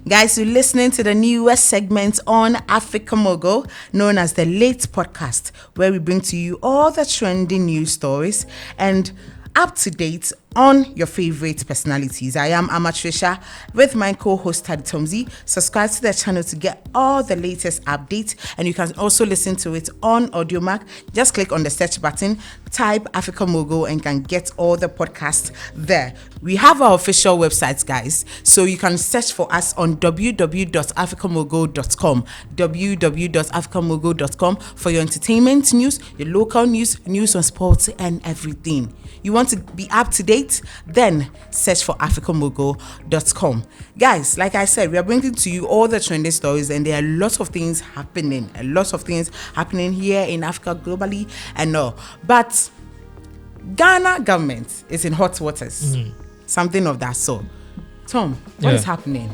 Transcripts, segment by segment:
Guys, you're listening to the newest segment on Africa Mogul, known as the Late Podcast, where we bring to you all the trending news stories and up to date on your favorite personalities. I am Amatrisha with my co-host Tadi Tomzi. Subscribe to the channel to get all the latest updates, and you can also listen to it on AudioMac. Just click on the search button, type Africa Mogul, and can get all the podcasts there. We have our official websites, guys, so you can search for us on www.africamogul.com, www.africamogul.com for your entertainment news, your local news on sports, and everything. You want to be up to date? Then search for africamogul.com. Guys, like I said, we are bringing to you all the trending stories, and there are lots of things happening. Here in Africa, globally, and all. But Ghana government is in hot waters. Something of that sort. Tom, what is happening?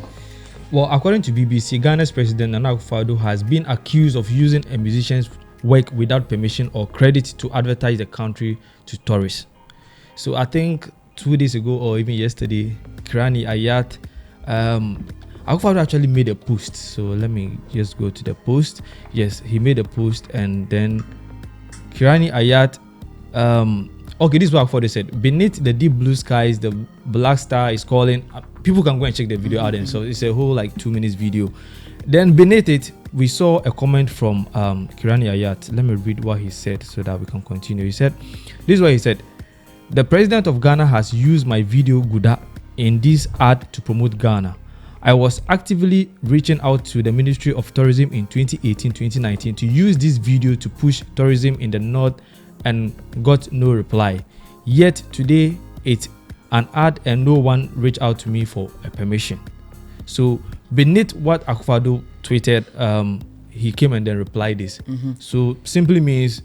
Well, according to BBC, Ghana's president Akuffo Addo has been accused of using a musician's work without permission or credit to advertise the country to tourists. So I think 2 days ago or even yesterday, Kirani Ayat, Akuffo Addo actually made a post. So let me just go to the post. Yes, he made a post, and then Kirani Ayat, okay, this is what Akuffo Addo said. Beneath the deep blue skies, the black star is calling. People can go and check the video out, and so it's a whole 2 minutes video. Then beneath it, we saw a comment from Kirani Ayat. Let me read what he said so that we can continue. He said, this is what he said. The president of Ghana has used my video Guda in this ad to promote Ghana. I was actively reaching out to the Ministry of Tourism in 2018-2019 to use this video to push tourism in the north and got no reply. Yet today it's an ad and no one reached out to me for a permission. So beneath what Akuffo Addo tweeted, he came and then replied this. So simply means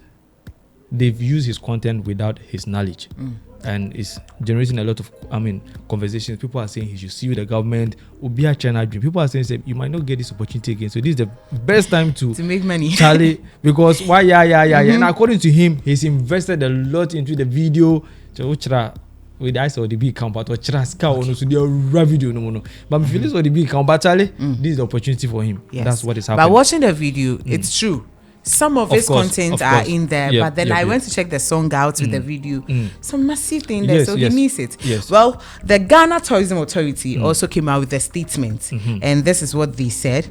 they've used his content without his knowledge. And it's generating a lot of conversations. People are saying he should sue the government. People are saying you might not get this opportunity again. So this is the best time to make money. Charlie, because why? And according to him, he's invested a lot into the video. So with the eyes of the big account, but video no. But if you listen to the big account, but Charlie, this is the opportunity for him. Yes. That's what is happening. By watching the video, it's true. Some of his content are in there, but then I went to check the song out with the video. Some massive thing there, so he needs it. Well, the Ghana Tourism Authority also came out with a statement, and this is what they said.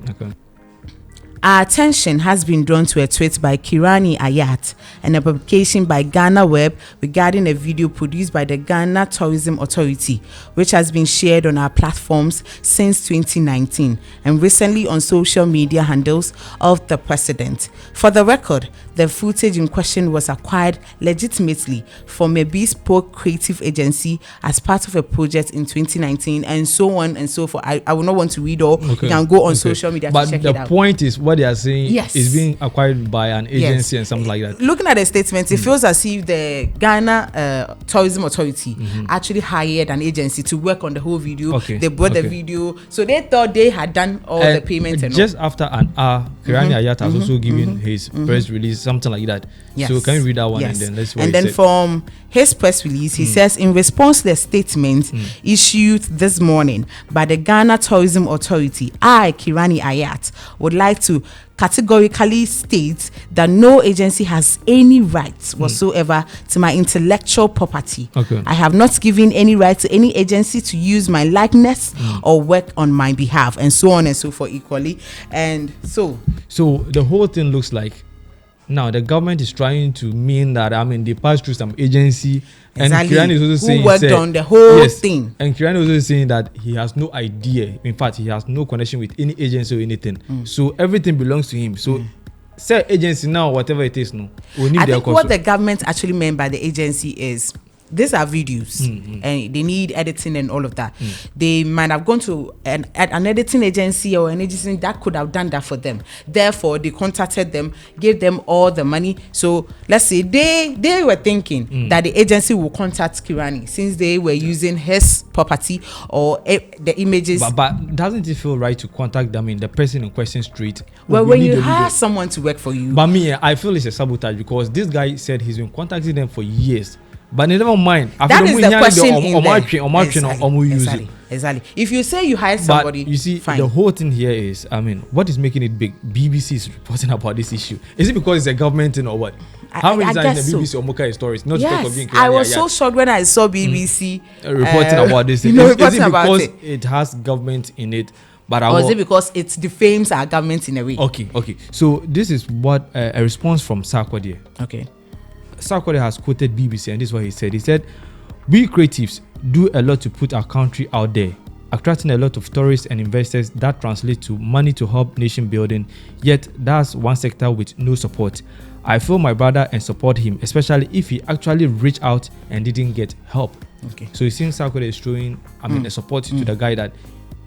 Our attention has been drawn to a tweet by Kirani Ayat and a publication by Ghana Web regarding a video produced by the Ghana Tourism Authority, which has been shared on our platforms since 2019 and recently on social media handles of the president. For the record, the footage in question was acquired legitimately from a bespoke creative agency as part of a project in 2019, and so on and so forth. I will not want to read all. You can go on social media to check it out. But the point is, what they are saying is being acquired by an agency and something like that. Looking at the statement, it feels as if the Ghana Tourism Authority actually hired an agency to work on the whole video. They bought the video, so they thought they had done all the payments. And just after an hour, Kirani Ayat has also given his press release, something like that. So can you read that one and then let's. And then from his press release, he says, in response to the statement issued this morning by the Ghana Tourism Authority, I, Kirani Ayat, would like to categorically state that no agency has any rights whatsoever to my intellectual property. I have not given any right to any agency to use my likeness or work on my behalf, and so on and so forth equally. And so the whole thing looks like now the government is trying to mean that they passed through some agency, and Kirani is also saying worked on the whole thing. And Kirani is also saying that he has no idea. In fact, he has no connection with any agency or anything. So everything belongs to him. So say agency now, whatever it is, no. I think what the government actually meant by the agency is, these are videos and they need editing and all of that. They might have gone to an editing agency or an agency that could have done that for them. Therefore, they contacted them, gave them all the money. So let's say they were thinking that the agency will contact Kirani since they were using his property or the images. But doesn't it feel right to contact them, the person in question straight? Well, when you hire someone to work for you. But me, I feel it's a sabotage because this guy said he's been contacting them for years. But never mind. That is the question in there. Exactly. If you say you hired somebody, but you see, fine. The whole thing here is, I mean, what is making it big? BBC is reporting about this issue. Is it because it's a government thing or what? How many times the BBC or Moka stories? Not yes, to talk of being I was so shocked when I saw BBC reporting about this thing. Is it because it has government in it? But or is it because it defames our government in a way? Okay. So this is what a response from Sarkodie. Okay. Sarkodie has quoted BBC, and this is what he said. He said, "We creatives do a lot to put our country out there, attracting a lot of tourists and investors that translate to money to help nation building. Yet that's one sector with no support. I feel my brother and support him, especially if he actually reached out and didn't get help." Okay. So it seems Sarkodie is showing, a support to the guy that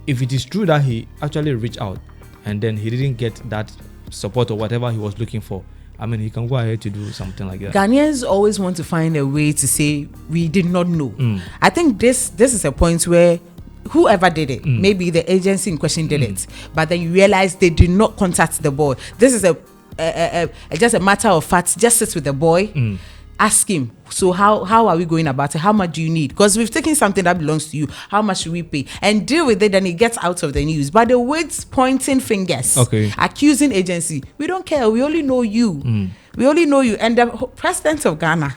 if it is true that he actually reached out and then he didn't get that support or whatever he was looking for, he can go ahead to do something like that. Ghanaians always want to find a way to say we did not know. I think this is a point where whoever did it, maybe the agency in question did it, but then you realize they did not contact the boy. This is just a matter of fact. Just sit with the boy, ask him, so how are we going about it? How much do you need? Because we've taken something that belongs to you. How much should we pay? And deal with it, then it gets out of the news. But the words pointing fingers, accusing agency, we don't care. We only know you. We only know you. And the president of Ghana,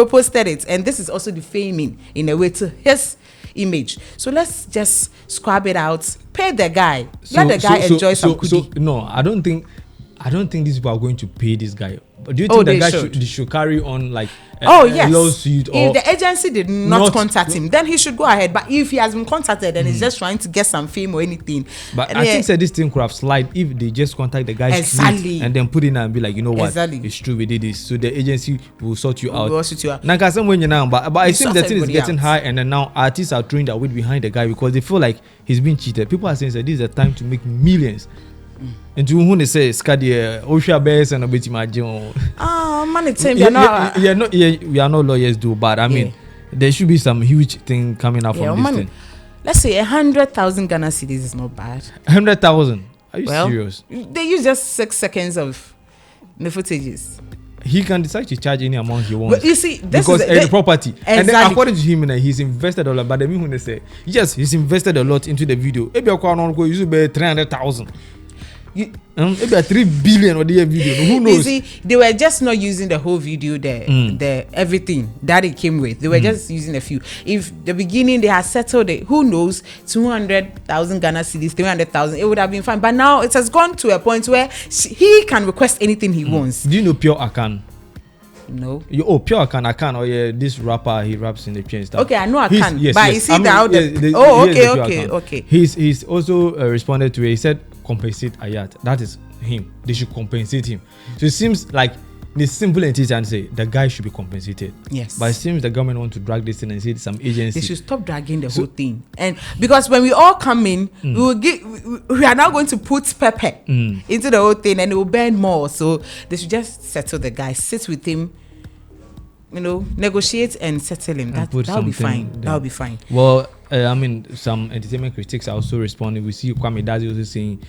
posted it. And this is also defaming in a way to his image. So let's just scrub it out. Pay the guy. Let the guy enjoy some kudi. No, I don't think these people are going to pay this guy. But do you think the guy should carry on like a lawsuit? If the agency did not contact him, then he should go ahead. But if he has been contacted and he's just trying to get some fame or anything. But I think this thing could have slide if they just contact the guy and then put in and be like, you know what, it's true, we did this. So the agency will sort you out. But I think the thing is getting high, and then now artists are throwing their weight behind the guy because they feel like he's being cheated. People are saying that this is the time to make millions. And to whom they say Sarkodie, Osha Bears and Obeti Majon. We are not lawyers, but there should be some huge thing coming out from this thing. Let's say 100,000 Ghana cedis is not bad. 100,000? Are you serious? They use just 6 seconds of the footages. He can decide to charge any amount he wants. But you see, because the property. Exactly. And then according to him, he's invested a lot. But the when they say, yes, he's invested a lot into the video. Maybe you should be 300,000. Maybe a 3 billion or the video. Who knows? You see, they were just not using the whole video, the everything that it came with. They were just using a few. If the beginning they had settled it, who knows, 200,000 Ghana cedis, 300,000, it would have been fine. But now it has gone to a point where he can request anything he wants. Do you know Pure Akan? No. Pure Akan. Oh yeah, this rapper, he raps in the chain stuff. Okay, I know Akan. Yes, but you see okay. He's also responded to it. He said compensate Ayat. That is him. They should compensate him. So it seems like the simple entity and say the guy should be compensated. Yes. But it seems the government want to drag this in and say some agency. They should stop dragging the whole thing. And because when we all come in, we are now going to put pepper into the whole thing and it will burn more. So they should just settle the guy, sit with him, negotiate and settle him. That'll be fine. That'll be fine. Well, some entertainment critics are also responding. We see Kwame Dazi also saying,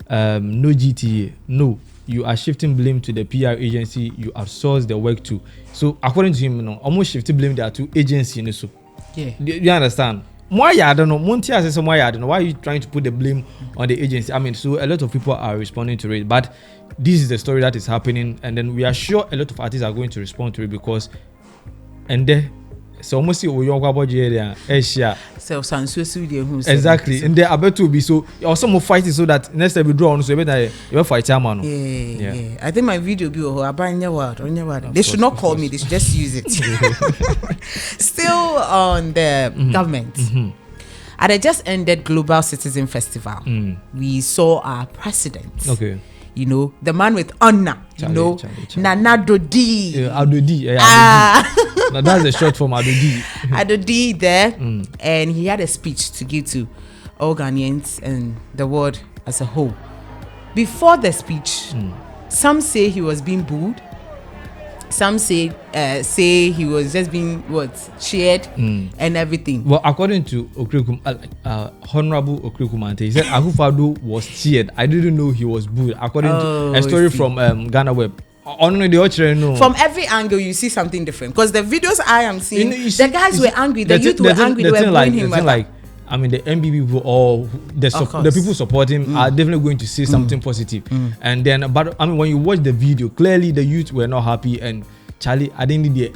no GTA, no. You are shifting blame to the PR agency you outsource the work to. So according to him, almost shifting blame there to agency. So yeah, you understand? Why I don't know. Monty says why I don't know. Why are you trying to put the blame on the agency? So a lot of people are responding to it, but this is the story that is happening, and then we are sure a lot of artists are going to respond to it because, so almost see we young about Asia. So exactly, and they are about to be so. Also, more fighting so that next time we draw on, so you fight man. Yeah. I think my video be They should not call me. They should just use it. Still on the government. At a just ended Global Citizen Festival, we saw our president. Okay. The man with honor, Nana Dodi. Adodi. Now that's the short form, Adodi. Adodi there, and he had a speech to give to all Ghanaians and the world as a whole. Before the speech, some say he was being booed. Some say he was just being cheered and everything. Well, according to Honorable Okrikumante, he said Akuffo Addo was cheered. I didn't know he was booed. According to a story from Ghana Web. From every angle, you see something different. Because the videos I am seeing, the guys were angry, the youth were angry, they were booing him. I mean, the MBB people or the people supporting him are definitely going to say something positive. And then, but I mean, when you watch the video, clearly the youth were not happy. And Charlie, I didn't need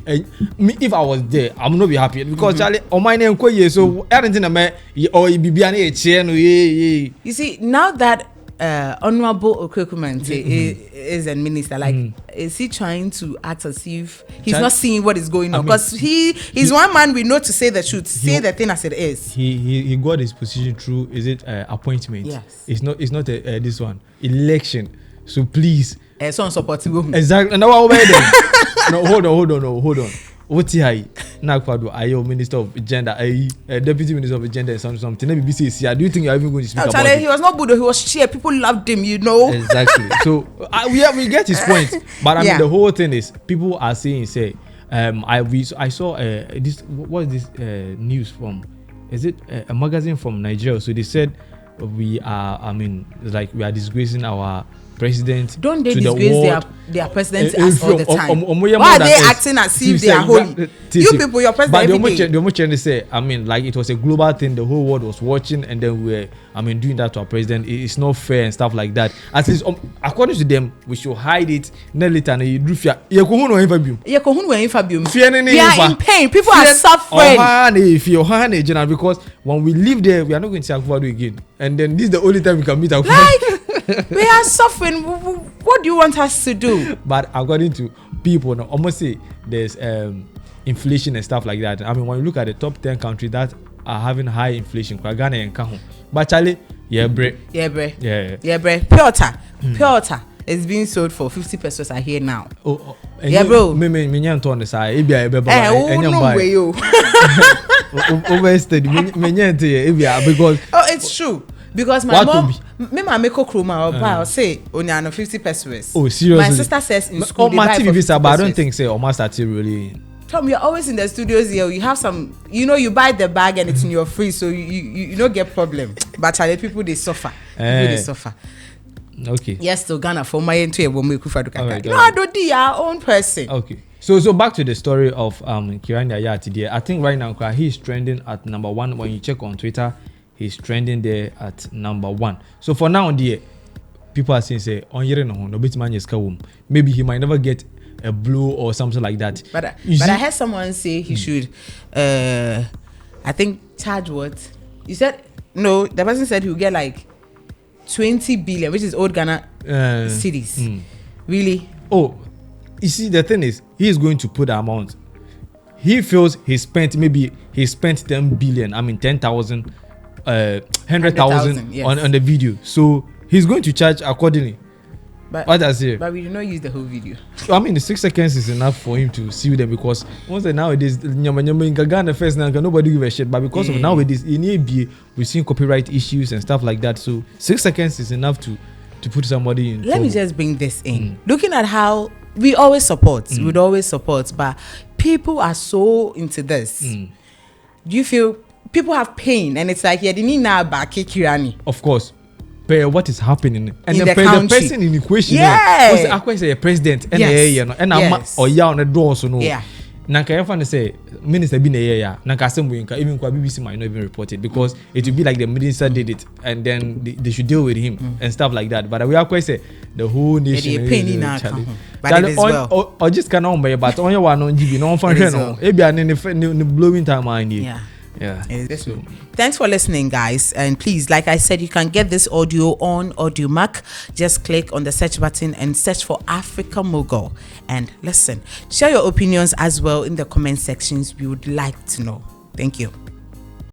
if I was there, I would not be happy because Charlie, on my name, so everything or you see, now that Honorable Okuman is a minister, like, is he trying to act as if he's not seeing what is going on? Because he's one man we know to say the truth, say the thing as it is. He got his position through, is it appointment? Yes. It's not this one, election. So please. So supporting. Exactly. No, hold on. What's he? Nakwado, Ayo, Minister of Gender, Deputy Minister of Gender, and something. BBC, do you think you're even going to speak about it? He was not good, he was sheer. People loved him, you know. Exactly. So we get his point. But I mean, the whole thing is, people are saying, I saw this. What is this news from? Is it a magazine from Nigeria? So they said we are disgracing our president. Don't they to disgrace their president as all the time? Why are they acting as if they are holy? You people, your president every day. The trying to say, I mean, like it was a global thing. The whole world was watching, and then we were, doing that to our president. It's not fair and stuff like that. At least, according to them, we should hide it. We are in pain. People are suffering. Because when we live there, we are not going to see Akuffo Addo again. And then this is the only time we can meet Akuffo. We are suffering. What do you want us to do? But according to people, almost say there's inflation and stuff like that. I mean, when you look at the top 10 countries that are having high inflation, Ghana and Cameroon. But Charlie, bre. Pure water is being sold for 50 pesos a year now. Bro. Because it's true. Because my mom, I make a kroma or say only 50 pesos. Oh, seriously? My sister says in school. But I don't think so. Almost started really. Tom, you're always in the studios here. You have some, you buy the bag and it's in your free, so you don't get problem. But people they suffer. They suffer. Okay. Yes, to Ghana for my entry when we Akuffo Addo. I don't do our own person. Okay. So back to the story of Kirani Ayat today. I think right now he's trending at number 1. When you check on Twitter, he's trending there at number 1. So for now, dear, people are saying, maybe he might never get a blue or something like that. But I heard someone say he should, I think, charge what? You said, no, the person said he will get like 20 billion, which is old Ghana cities. Really? Oh, you see, the thing is, he is going to put the amount. He feels he spent 10 billion, 10,000. 100,000 yes. on the video, so he's going to charge accordingly. But what does it? But we do not use the whole video. I mean, the 6 seconds is enough for him to see them, because once nowadays in Ghana first now nobody give a shit, but because of nowadays in ABA we're seeing copyright issues and stuff like that, so 6 seconds is enough to put somebody in. Let me just bring this in. Looking at how we always support, but people are so into this. Do you feel people have pain, and it's like, yeah, they need now back Kirani. Of course, but what is happening and in the person in the question, yes, was a president, and on the door, so no. Yeah. Nanka fan say minister be na nanka some even kwa BBC might not even report it, because it would be like the minister did it, and then they should deal with him and stuff like that. But we are quite say the whole nation but it is well. Or just can on but on your one on GB no fun no the blowing time I need. Yeah. So, thanks for listening, guys. And please, like I said, you can get this audio on AudioMac. Just click on the search button and search for Africa Mogul. And listen, share your opinions as well in the comment sections. We would like to know. Thank you.